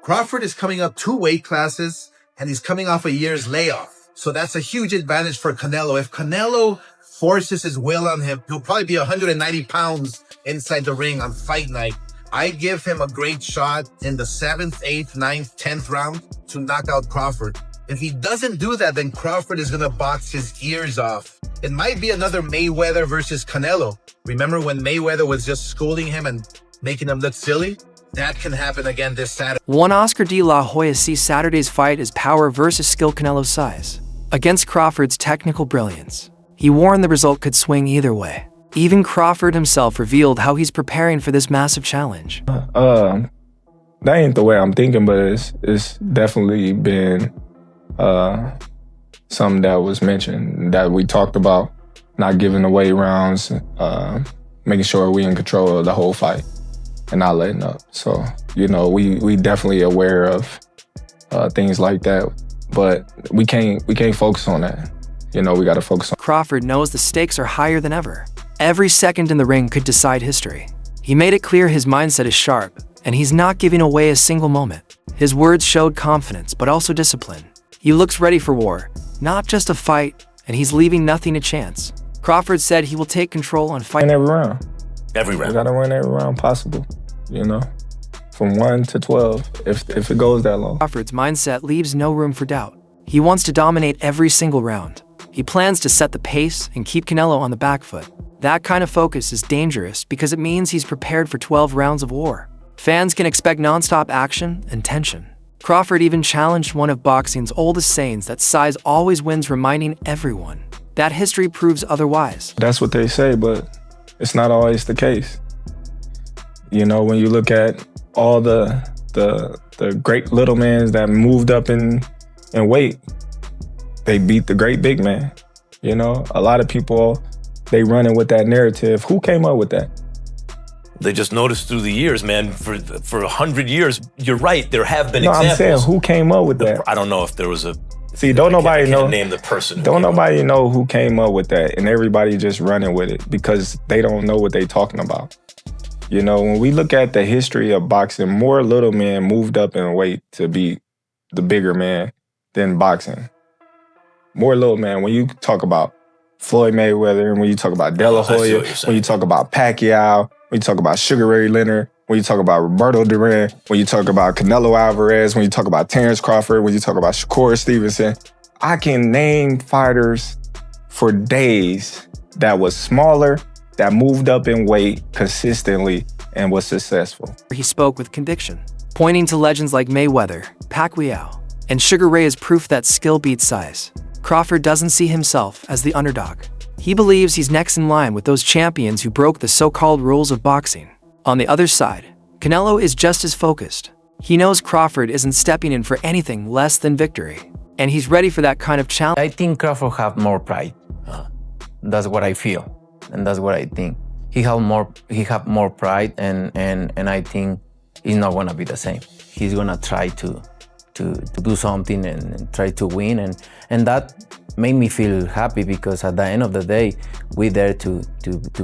Crawford is coming up 2 weight classes, and he's coming off a year's layoff. So that's a huge advantage for Canelo. If Canelo forces his will on him, he'll probably be 190 pounds inside the ring on fight night. I give him a great shot in the 7th, 8th, 9th, 10th round to knock out Crawford. If he doesn't do that, then Crawford is going to box his ears off. It might be another Mayweather versus Canelo. Remember when Mayweather was just schooling him and making him look silly? That can happen again this Saturday. One Oscar De La Hoya sees Saturday's fight as power versus skill, Canelo's size against Crawford's technical brilliance. He warned the result could swing either way. Even Crawford himself revealed how he's preparing for this massive challenge. That ain't the way I'm thinking, but it's definitely been something that was mentioned, that we talked about, not giving away rounds, making sure we in control of the whole fight and not letting up. So, you know, we definitely aware of things like that, but we can't focus on that. You know, we got to focus on. Crawford knows the stakes are higher than ever. Every second in the ring could decide history. He made it clear his mindset is sharp, and he's not giving away a single moment. His words showed confidence, but also discipline. He looks ready for war, not just a fight, and he's leaving nothing to chance. Crawford said he will take control on fight. Every round. Every round. We got to win every round possible, you know, from 1 to 12, if it goes that long. Crawford's mindset leaves no room for doubt. He wants to dominate every single round. He plans to set the pace and keep Canelo on the back foot. That kind of focus is dangerous because it means he's prepared for 12 rounds of war. Fans can expect non-stop action and tension. Crawford even challenged one of boxing's oldest sayings that size always wins, reminding everyone that history proves otherwise. That's what they say, but it's not always the case. You know, when you look at all the great little men that moved up in weight, they beat the great big man. You know, a lot of people, they running with that narrative. Who came up with that? They just noticed through the years, man, for 100 years, you're right, there have been examples. I'm saying, who came up with that? I don't know if there was a... See, don't nobody know. Name the person. Don't nobody know who came up with that, and everybody just running with it because they don't know what they talking about. You know, when we look at the history of boxing, more little men moved up in weight to beat the bigger man than boxing. More little men. When you talk about Floyd Mayweather, and when you talk about De La Hoya, when you talk about Pacquiao, when you talk about Sugar Ray Leonard, when you talk about Roberto Duran, when you talk about Canelo Alvarez, when you talk about Terence Crawford, when you talk about Shakur Stevenson, I can name fighters for days that was smaller, that moved up in weight consistently and was successful. He spoke with conviction, pointing to legends like Mayweather, Pacquiao, and Sugar Ray as proof that skill beats size. Crawford doesn't see himself as the underdog. He believes he's next in line with those champions who broke the so-called rules of boxing. On the other side, Canelo is just as focused. He knows Crawford isn't stepping in for anything less than victory, and he's ready for that kind of challenge. I think Crawford have more pride. That's what I feel, and that's what I think. He have more pride, and I think he's not gonna be the same. He's gonna try to do something and try to win, and that made me feel happy because at the end of the day, we're there to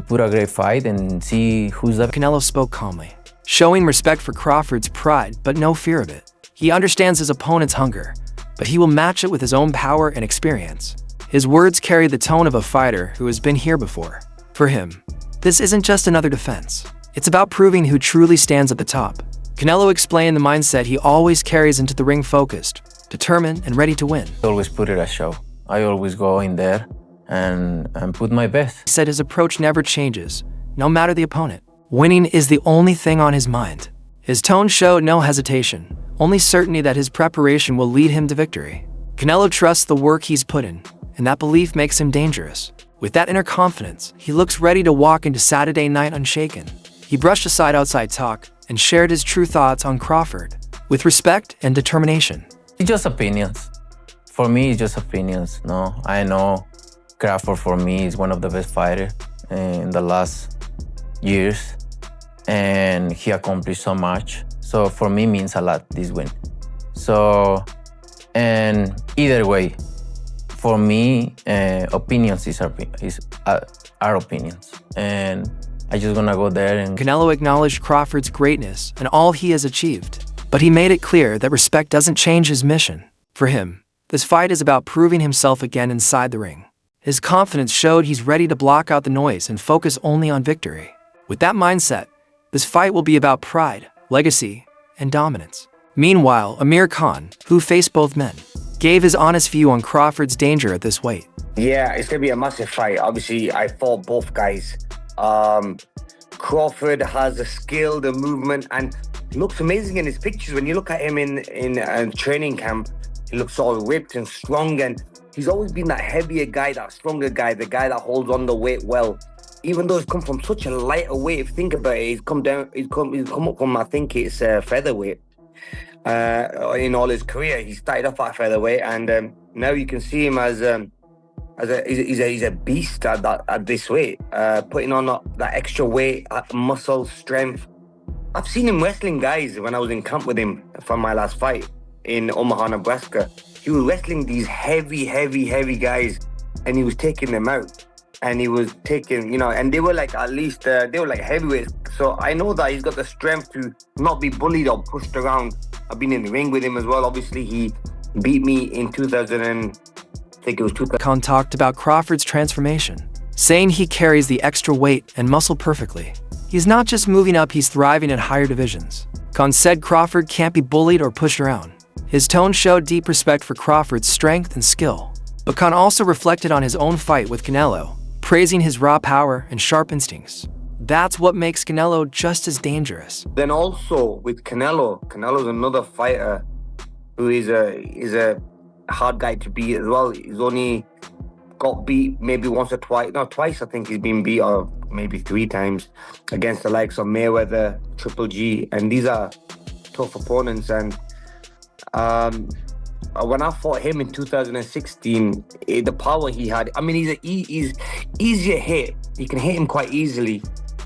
put a great fight and see who's the... Canelo spoke calmly, showing respect for Crawford's pride, but no fear of it. He understands his opponent's hunger, but he will match it with his own power and experience. His words carry the tone of a fighter who has been here before. For him, this isn't just another defense. It's about proving who truly stands at the top. Canelo explained the mindset he always carries into the ring: focused, determined, and ready to win. I always put it a show. I always go in there and put my best. He said his approach never changes, no matter the opponent. Winning is the only thing on his mind. His tone showed no hesitation, only certainty that his preparation will lead him to victory. Canelo trusts the work he's put in, and that belief makes him dangerous. With that inner confidence, he looks ready to walk into Saturday night unshaken. He brushed aside outside talk and shared his true thoughts on Crawford, with respect and determination. It's just opinions. For me, it's just opinions. No, I know Crawford for me is one of the best fighters in the last years, and he accomplished so much. So for me, means a lot this win. So, and either way, for me, opinions is our opinions, and I just gonna go there and... Canelo acknowledged Crawford's greatness and all he has achieved. But he made it clear that respect doesn't change his mission. For him, this fight is about proving himself again inside the ring. His confidence showed he's ready to block out the noise and focus only on victory. With that mindset, this fight will be about pride, legacy, and dominance. Meanwhile, Amir Khan, who faced both men, gave his honest view on Crawford's danger at this weight. Yeah, it's going to be a massive fight. Obviously, I fought both guys. Crawford has the skill, the movement, and looks amazing in his pictures. When you look at him in training camp, he looks all ripped and strong, and he's always been that heavier guy, that stronger guy, the guy that holds on the weight well. Even though he's come from such a lighter weight, if you think about it, he's come up from, I think it's featherweight. In all his career, he started off at featherweight, and now you can see him as he's a beast at this weight, putting on that extra weight, muscle, strength. I've seen him wrestling guys when I was in camp with him from my last fight in Omaha, Nebraska. He was wrestling these heavy guys, and he was taking them out. And he was taking, and they were like at least, they were like heavyweights. So I know that he's got the strength to not be bullied or pushed around. I've been in the ring with him as well. Obviously, he beat me in 2000, I think it was 2000. Khan talked about Crawford's transformation, saying he carries the extra weight and muscle perfectly. He's not just moving up, he's thriving in higher divisions. Khan said Crawford can't be bullied or pushed around. His tone showed deep respect for Crawford's strength and skill. But Khan also reflected on his own fight with Canelo, praising his raw power and sharp instincts. That's what makes Canelo just as dangerous. Then also with Canelo's another fighter who is a hard guy to beat as well. He's only got beat maybe once or twice. No, twice I think he's been beat, or maybe 3 times, against the likes of Mayweather, Triple G, and these are tough opponents. And when I fought him in 2016, the power he had, I mean, he's easier hit. You can hit him quite easily.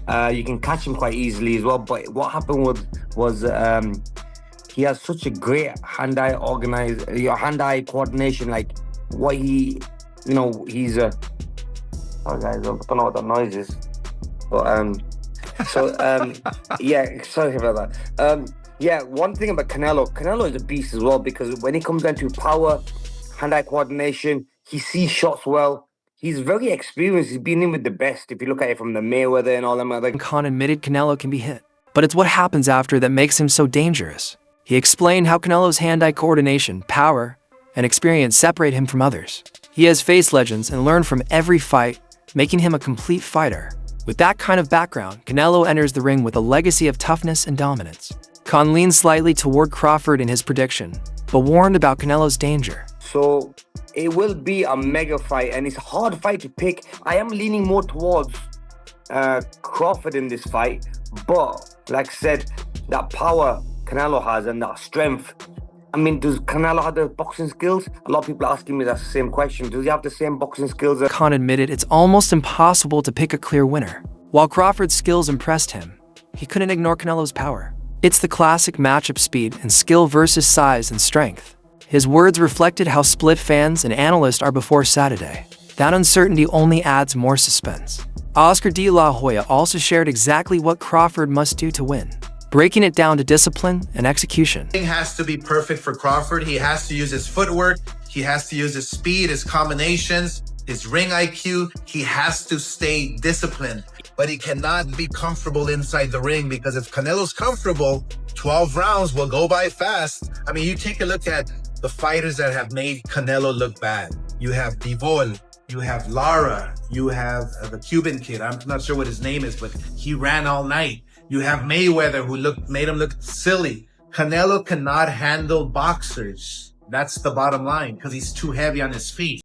You can catch him quite easily as well. But what happened was he has such a great hand-eye coordination. Like what he's oh guys, I don't know what that noise is. But yeah, sorry about that. Yeah, one thing about Canelo is a beast as well, because when it comes down to power, hand-eye coordination, he sees shots well. He's very experienced. He's been in with the best. If you look at it from the Mayweather and all them other. Khan admitted Canelo can be hit, but it's what happens after that makes him so dangerous. He explained how Canelo's hand-eye coordination, power, and experience separate him from others. He has faced legends and learned from every fight, making him a complete fighter. With that kind of background, Canelo enters the ring with a legacy of toughness and dominance. Khan leaned slightly toward Crawford in his prediction, but warned about Canelo's danger. So it will be a mega fight, and it's a hard fight to pick. I am leaning more towards Crawford in this fight, but like I said, that power Canelo has and that strength. I mean, does Canelo have the boxing skills? A lot of people are asking me that same question. Does he have the same boxing skills? Khan admitted it's almost impossible to pick a clear winner. While Crawford's skills impressed him, he couldn't ignore Canelo's power. It's the classic matchup: speed and skill versus size and strength. His words reflected how split fans and analysts are before Saturday. That uncertainty only adds more suspense. Oscar De La Hoya also shared exactly what Crawford must do to win, breaking it down to discipline and execution. Everything has to be perfect for Crawford. He has to use his footwork. He has to use his speed, his combinations, his ring IQ. He has to stay disciplined, but he cannot be comfortable inside the ring, because if Canelo's comfortable, 12 rounds will go by fast. I mean, you take a look at the fighters that have made Canelo look bad. You have Bivol, you have Lara, you have the Cuban kid. I'm not sure what his name is, but he ran all night. You have Mayweather, who made him look silly. Canelo cannot handle boxers. That's the bottom line, because he's too heavy on his feet.